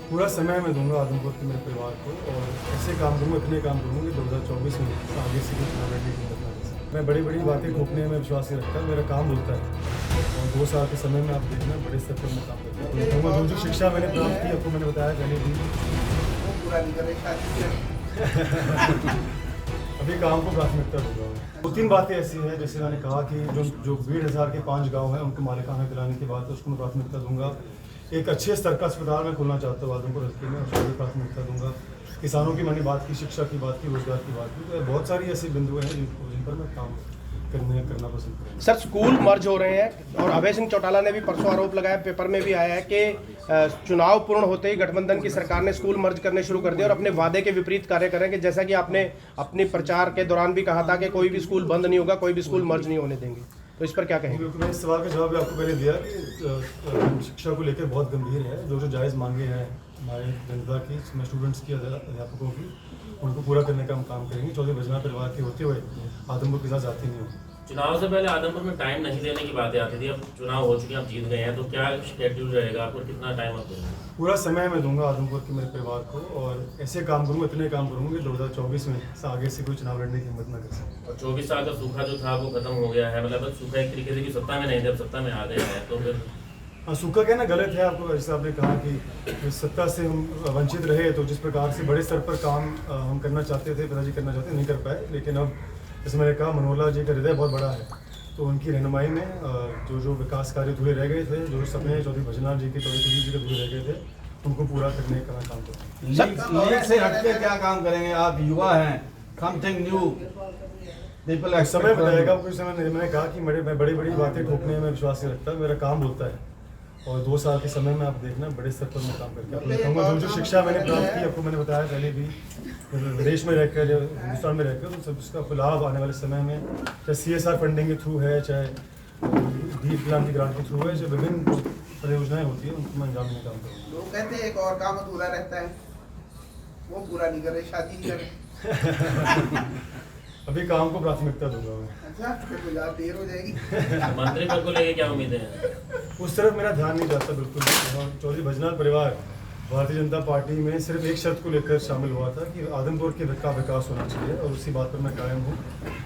पूरा समय मैं दूंगा आदमपुर के मेरे परिवार को और ऐसे काम करूँगा, इतने काम करूँगा कि 2024 में आगे से कुछ चुनाव लड़ने की हिम्मत ना कर सकूं। मैं बड़ी बड़ी बातें थोपने में विश्वास नहीं रखता, मेरा काम होता है और 2 साल के समय में आप देखना बड़े स्तर पर मैं काम करता हूँ। जो शिक्षा मैंने प्राप्त की, आपको मैंने बताया पहले भी, अभी काम को प्राथमिकता दूंगा। 2-3 बातें ऐसी हैं, जैसे मैंने कहा कि जो 20,000 के 5 गांव हैं उनको मालिकाना दिलाने की बात है, उसको मैं प्राथमिकता दूंगा। एक अच्छे स्तर का अस्पताल मैं खोलना चाहता हूँ आदमपुर हल्के में, उसको भी प्राथमिकता दूंगा। किसानों की मैंने बात की, शिक्षा की बात की, रोजगार की बात की, तो बहुत सारी ऐसी बिंदु हैं जिन पर मैं काम करना पसंद करूँगा। सर, स्कूल मर्ज हो रहे हैं और अभय सिंह चौटाला ने भी परसों आरोप लगाया, पेपर में भी आया है कि चुनाव पूर्ण होते ही गठबंधन की सरकार ने स्कूल मर्ज करने शुरू कर दिए और अपने वादे के विपरीत कार्य करेंगे। जैसा कि आपने अपने प्रचार के दौरान भी कहा था कि कोई भी स्कूल बंद नहीं होगा, कोई भी स्कूल मर्ज नहीं होने देंगे, तो इस पर क्या कहेंगे? मैंने इस सवाल का जवाब भी आपको पहले दिया कि शिक्षा को लेकर बहुत गंभीर है। जो जायज़ मांगे हैं हमारे जनता की, स्टूडेंट्स की, अध्यापकों की, उनको पूरा करने का हम काम करेंगे। चौधरी भजनलाल परिवार के होते हुए आदमपुर के साथ जाती नहीं होगी। चुनाव से पहले आदमपुर में टाइम नहीं देने की बातें आती थी, अब चुनाव हो चुके हैं, आप जीत गए हैं, तो क्या शेड्यूल रहेगा आपको, कितना टाइम आप देंगे? पूरा समय मैं दूंगा आदमपुर के मेरे परिवार को और ऐसे काम करूँगा, इतने काम करूँगा कि 2024 में आगे से कोई चुनाव लड़ने की हिम्मत ना कर सके। और 24 साल का सूखा जो था वो खत्म हो गया है, मतलब सूखा एक तरीके से कि सत्ता में नहीं थे, अब सत्ता में आ गए हैं, तो फिर हाँ, सूखा कहना गलत है। आपको जैसे आपने कहा कि सत्ता से हम वंचित रहे, तो जिस प्रकार से बड़े स्तर पर काम हम करना चाहते थे, पिताजी करना चाहते नहीं कर पाए, लेकिन अब जैसे मैंने कहा मनोहर जी का हृदय बहुत बड़ा है, तो उनकी रहनुमाई में जो विकास कार्य अधूरे रह गए थे, जो सपने चौधरी भजनलाल जी के, चौधरी कुलदीप जी के अधूरे रह गए थे, उनको पूरा करने का मैं काम करूँगा। लीग से हटके क्या काम करेंगे? आप युवा हैं, समथिंग न्यू पीपल समय बताएगा। कुछ समय मैंने कहा कि मैं बड़ी बड़ी बातें ठोकने में विश्वास नहीं रखता, मेरा काम होता है और 2 साल के समय में आप देखना बड़े स्तर पर मैं काम करके दिखाऊंगा। जो शिक्षा मैंने प्राप्त की, आपको मैंने बताया पहले भी, विदेश में रहकर, हिंदुस्तान में रहकर, तो सब उसका लाभ आने वाले समय में, चाहे CSR फंडिंग के थ्रू है, चाहे दीप प्लान की ग्रांट के थ्रू है, जो विभिन्न परियोजनाएं होती हैं उनको मैं अंजाम देने का काम करूँगा। लोग कहते हैं एक और काम अधूरा रहता है, वो पूरा नहीं कर रहे, शादी नहीं कर रहे। अभी काम को प्राथमिकता दूंगा मैं। अच्छा, फिर तो ज़्यादा देर हो जाएगी। मंत्री पद को लेके क्या उम्मीदें हैं? उस तरफ मेरा ध्यान नहीं जाता बिल्कुल। चौधरी भजनलाल परिवार भारतीय जनता पार्टी में सिर्फ एक शर्त को लेकर शामिल हुआ था कि आदमपुर के का विकास होना चाहिए और उसी बात पर मैं कायम हूँ।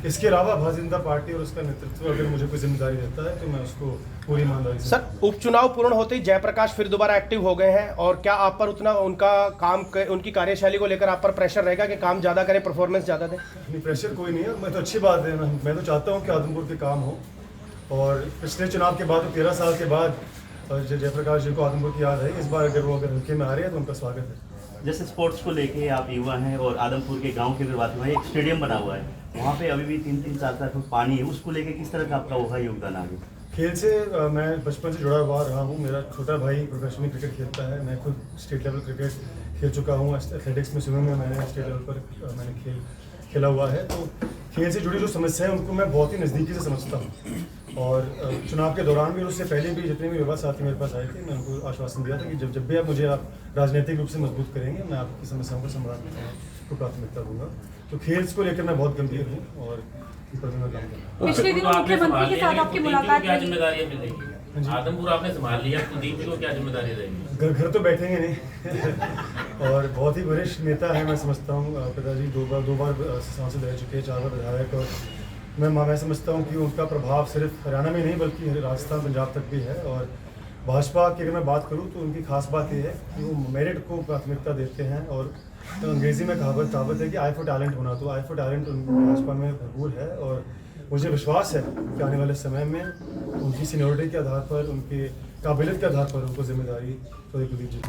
इसके अलावा भारतीय जनता पार्टी और उसका नेतृत्व अगर मुझे कोई जिम्मेदारी देता है तो मैं उसको पूरी ईमानदारी से। सर, उपचुनाव पूर्ण होते ही जयप्रकाश फिर दोबारा एक्टिव हो गए हैं और क्या आप पर उतना उनकी कार्यशैली को लेकर आप पर प्रेशर रहेगा कि काम ज़्यादा करें, परफॉर्मेंस ज़्यादा दें? नहीं, प्रेशर कोई नहीं है। मैं तो अच्छी बात है, मैं तो चाहता हूँ कि आदमपुर के काम हो और पिछले चुनाव के बाद 13 साल के बाद जयप्रकाश जी को आदमपुर की याद है। इस बार अगर वो हल्के में आ रहे हैं तो उनका स्वागत है। जैसे स्पोर्ट्स को लेके आप युवा हैं और आदमपुर के गांव के बात हुआ है, एक स्टेडियम बना हुआ है, वहाँ पे अभी भी 3-3 4 फुट पानी है, उसको लेके किस तरह का आपका होगा योगदान आगे? खेल से मैं बचपन से जुड़ा हुआ रहा हूँ। मेरा छोटा भाई प्रोफेशनली क्रिकेट खेलता है, मैं खुद स्टेट लेवल क्रिकेट खेल चुका हूँ। एथलेटिक्स में, स्विमिंग में मैंने स्टेट लेवल पर मैंने खेला हुआ है। तो खेल से जुड़ी जो समस्या है उनको मैं बहुत ही नज़दीकी से समझता हूँ और चुनाव के दौरान भी, उससे पहले भी जितने भी युवा साथी मेरे पास आए थे, मैं उनको आश्वासन दिया था कि जब भी आप राजनीतिक रूप से मजबूत करेंगे, मैं आपकी समस्याओं को समाधान को प्राथमिकता दूंगा। तो खेल को लेकर मैं बहुत गंभीर हूँ और इस पर मैं काम करूँगा। पिछले दिनों मुख्यमंत्री के साथ आपकी मुलाकात क्या जिम्मेदारी मिलेगी? आदमपुर आपने संभाल लिया, कुलदीप जी को क्या जिम्मेदारी रहेगी? घर तो बैठेंगे नहीं और बहुत ही वरिष्ठ नेता है, मैं समझता हूँ। पिताजी दो बार सांसद रह चुके हैं, 4 बार विधायक, और मैं समझता हूँ कि उनका प्रभाव सिर्फ हरियाणा में नहीं बल्कि राजस्थान, पंजाब तक भी है। और भाजपा की अगर मैं बात करूँ तो उनकी खास बात यह है कि वो मेरिट को प्राथमिकता देते हैं और तो अंग्रेजी में कहावत है कि आई फॉर टैलेंट होना, तो आई फॉर टैलेंट भाजपा में भरपूर है और मुझे विश्वास है कि आने वाले समय में उनकी सीनियरिटी के आधार पर, उनके काबिलियत के आधार पर उनको जिम्मेदारी चौधरी कुलदीप जी